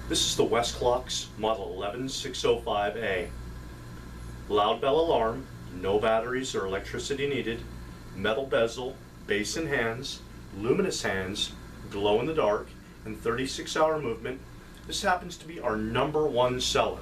This is the Westclox Model 11605A. Loud bell alarm, no batteries or electricity needed, metal bezel, base and hands, luminous hands, glow in the dark, and 36-hour movement. This happens to be our #1 seller.